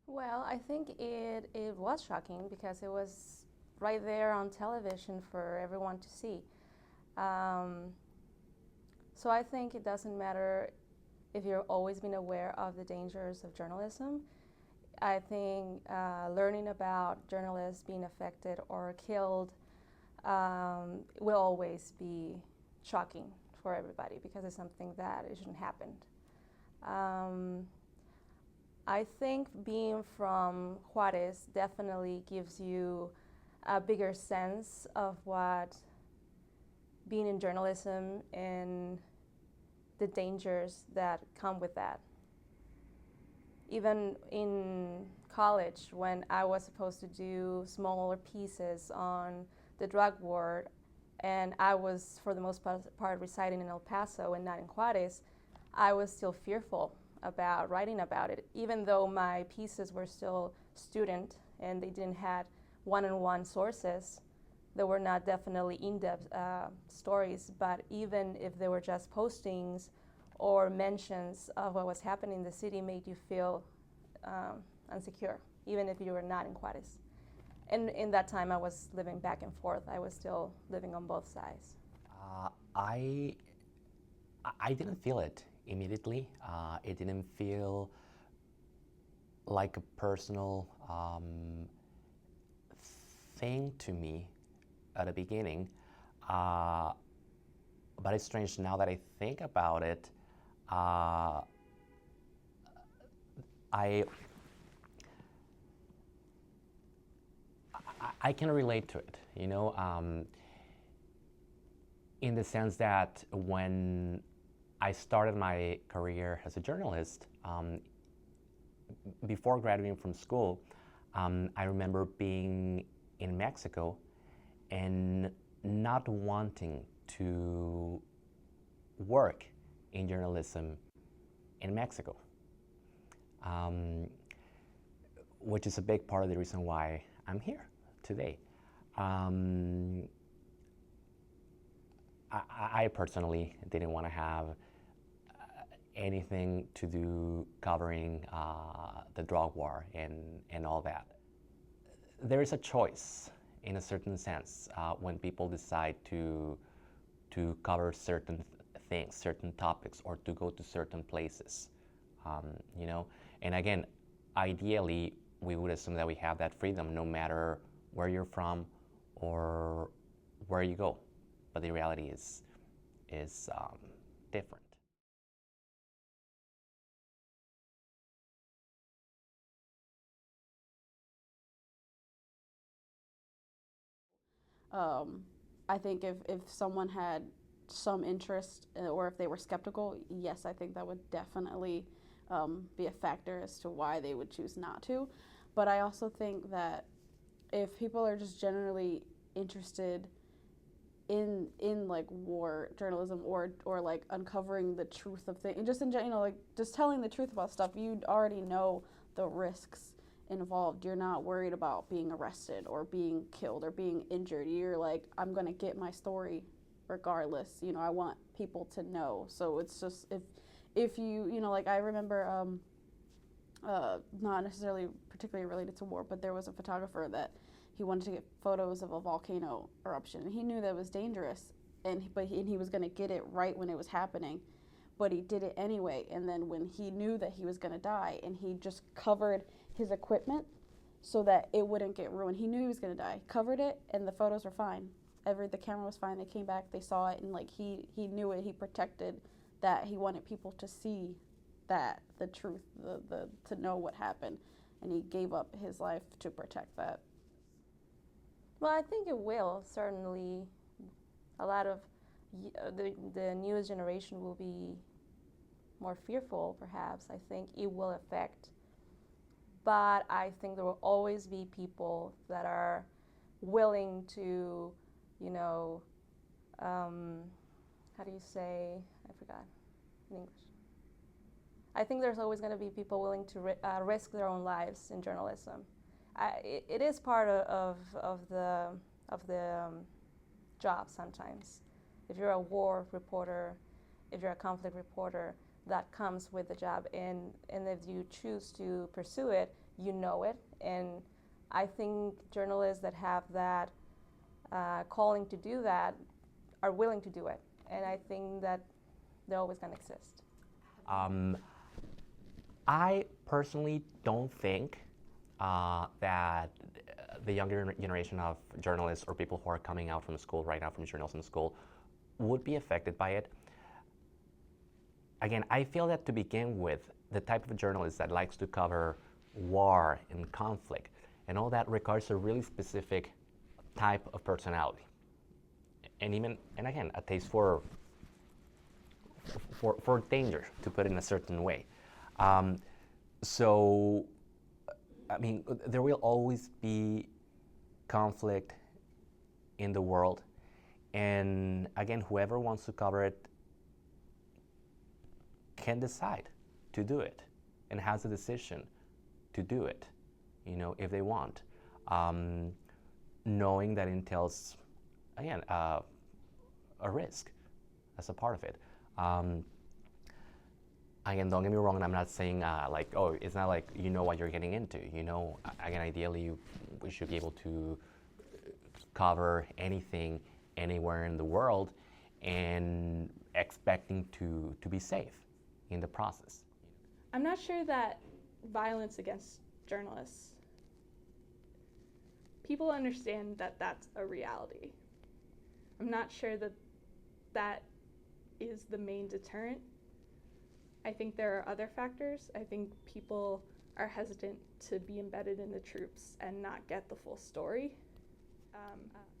Well, I think it was shocking because it was right there on television for everyone to see. Um, so I think it doesn't matter if you've always been aware of the dangers of journalism. I think learning about journalists being affected or killed will always be shocking for everybody because it's something that it shouldn't happen. Um, I think being from Juarez definitely gives you a bigger sense of what being in journalism and the dangers that come with that. Even in college, when I was supposed to do smaller pieces on the drug war, and I was for the most part residing in El Paso and not in Juarez, I was still fearful about writing about it, even though my pieces were still student and they didn't have one-on-one sources. They were not definitely in-depth stories, but even if they were just postings or mentions of what was happening in the city, made you feel insecure, even if you were not in Juarez. And in that time, I was living back and forth. I was still living on both sides. Uh, I I didn't feel it immediately. It didn't feel like a personal thing to me at the beginning. Uh, but it's strange now that I think about it. Uh, I I can relate to it, in the sense that when I started my career as a journalist, before graduating from school, I remember being in Mexico and not wanting to work in journalism in Mexico, um, which is a big part of the reason why I'm here today. Um, I personally didn't want to have anything to do covering the drug war and all that. There is a choice in a certain sense when people decide to cover certain things, certain topics, or to go to certain places, um, you know. And again, ideally, we would assume that we have that freedom no matter where you're from or where you go. But the reality is different. Um, I think if someone had some interest or if they were skeptical, yes, I think that would definitely be a factor as to why they would choose not to. But I also think that if people are just generally interested in like war journalism or like uncovering the truth of things, and just in like just telling the truth about stuff, you already know the risks involved. You're not worried about being arrested or being killed or being injured. You're like, I'm gonna get my story regardless. I want people to know. So it's just if you like I remember not necessarily particularly related to war, but there was a photographer that he wanted to get photos of a volcano eruption, and he knew that it was dangerous, and he was going to get it right when it was happening, but he did it anyway. And then when he knew that he was going to die, and he just covered his equipment so that it wouldn't get ruined. He knew he was going to die, covered it, and the photos were fine. The camera was fine. They came back, they saw it, and like he knew it. He protected that. He wanted people to see that the truth, the to know what happened, and he gave up his life to protect that. Well, I think it will certainly. A lot of the newest generation will be more fearful, perhaps. I think it will affect, but I think there will always be people that are willing to, you know, um, how do you say? I forgot in English. I think there's always going to be people willing to risk their own lives in journalism. It is part of the job sometimes. If you're a war reporter, if you're a conflict reporter, that comes with the job, and if you choose to pursue it, you know it. And I think journalists that have that calling to do that are willing to do it, and I think that they're always going to exist. I personally don't think that the younger generation of journalists or people who are coming out from school right now, from journalism school, would be affected by it. Again, I feel that to begin with, the type of journalist that likes to cover war and conflict and all that requires a really specific type of personality, and again, a taste for danger, to put it in a certain way. So, I mean, there will always be conflict in the world, and again, whoever wants to cover it can decide to do it and has a decision to do it, if they want, knowing that entails, again, a risk as a part of it. Again, don't get me wrong, I'm not saying it's not like you know what you're getting into. Again, ideally, we should be able to cover anything, anywhere in the world, and expecting to be safe in the process. I'm not sure that violence against journalists, people understand that that's a reality. I'm not sure that that is the main deterrent. I think there are other factors. I think people are hesitant to be embedded in the troops and not get the full story.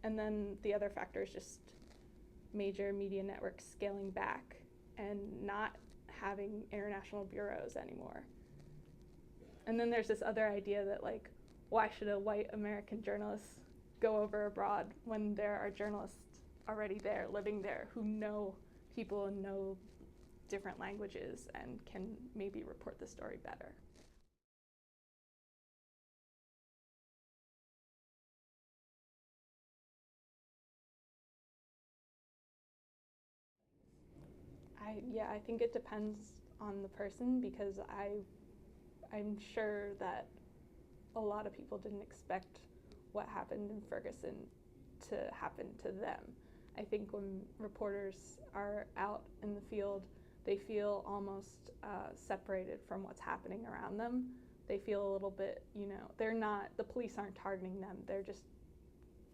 And then the other factor is just major media networks scaling back and not having international bureaus anymore. And then there's this other idea that, why should a white American journalist go over abroad when there are journalists already there, living there, who know people and know different languages and can maybe report the story better. I think it depends on the person, because I'm sure that a lot of people didn't expect what happened in Ferguson to happen to them. I think when reporters are out in the field, they feel almost separated from what's happening around them. They feel a little bit, the police aren't targeting them, they're just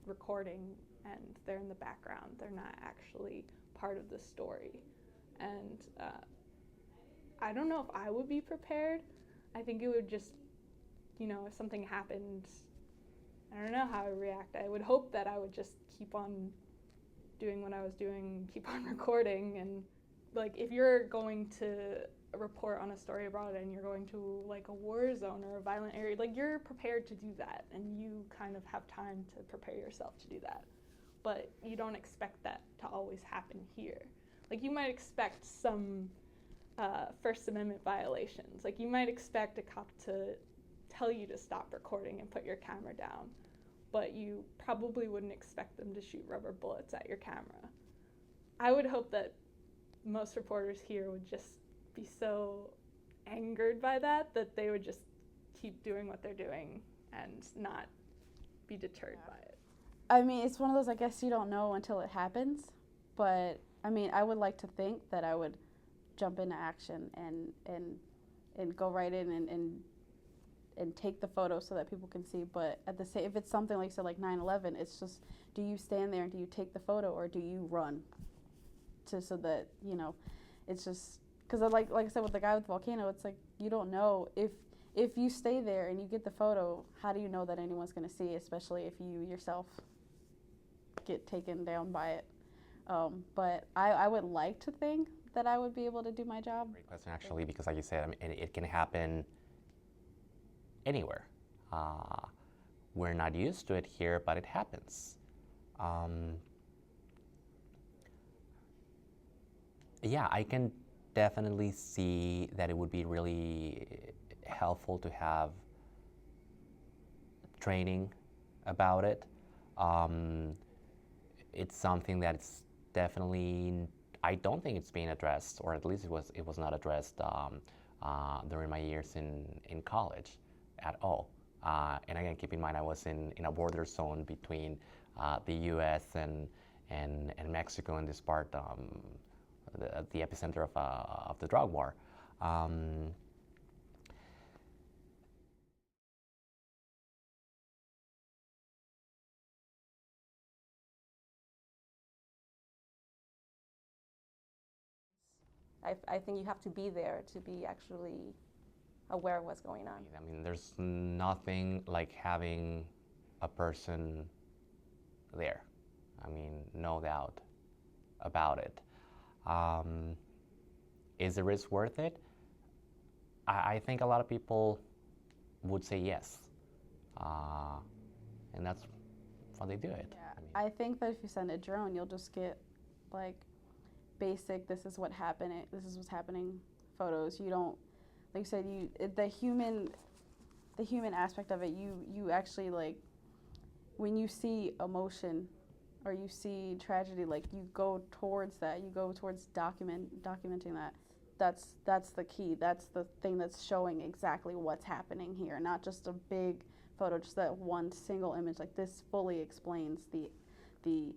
recording and they're in the background. They're not actually part of the story. And I don't know if I would be prepared. I think it would just, if something happened, I don't know how I would react. I would hope that I would just keep on doing what I was doing, keep on recording. And if you're going to report on a story abroad and you're going to a war zone or a violent area, you're prepared to do that, and you kind of have time to prepare yourself to do that. But you don't expect that to always happen here. You might expect some First Amendment violations. You might expect a cop to tell you to stop recording and put your camera down, but you probably wouldn't expect them to shoot rubber bullets at your camera. I would hope that most reporters here would just be so angered by that they would just keep doing what they're doing and not be deterred by it. I mean, it's one of those, I guess you don't know until it happens, but I mean, I would like to think that I would jump into action and go right in and take the photo so that people can see. But at the same, if it's something like 9/11, it's just, do you stand there and do you take the photo, or do you run so that it's just, because like I said with the guy with the volcano, it's you don't know if you stay there and you get the photo, how do you know that anyone's going to see, especially if you yourself get taken down by it. But I would like to think that I would be able to do my job. Great question, actually, because like you said, it can happen anywhere. We're not used to it here, but it happens. Yeah, I can definitely see that it would be really helpful to have training about it. It's something that's definitely I don't think it's being addressed, or at least it was not addressed during my years in college at all. And again, keep in mind I was in a border zone between the U.S. and Mexico in this part, the epicenter of the drug war. I think you have to be there to be actually aware of what's going on. I mean, there's nothing like having a person there. I mean, no doubt about it. Is the risk worth it? I think a lot of people would say yes. And that's why they do it. Yeah, I think that if you send a drone, you'll just get like basic, this is what happened, this is what's happening photos. You don't, like you said, the human aspect of it, you actually, like, when you see emotion or you see tragedy, like, you go towards that, you go towards documenting that. That's the key. That's the thing that's showing exactly what's happening here, not just a big photo, just that one single image. Like, this fully explains the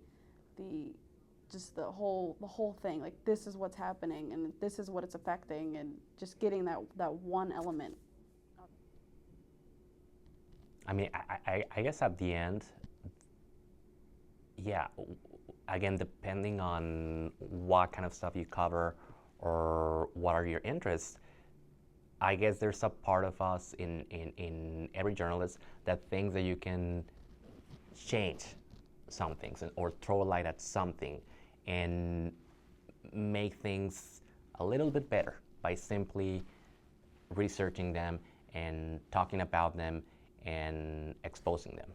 just the whole thing. Like, this is what's happening and this is what it's affecting, and just getting that one element. I mean, I guess at the end, yeah, again, depending on what kind of stuff you cover or what are your interests, I guess there's a part of us in every journalist that thinks that you can change some things or throw a light at something and make things a little bit better by simply researching them and talking about them and exposing them.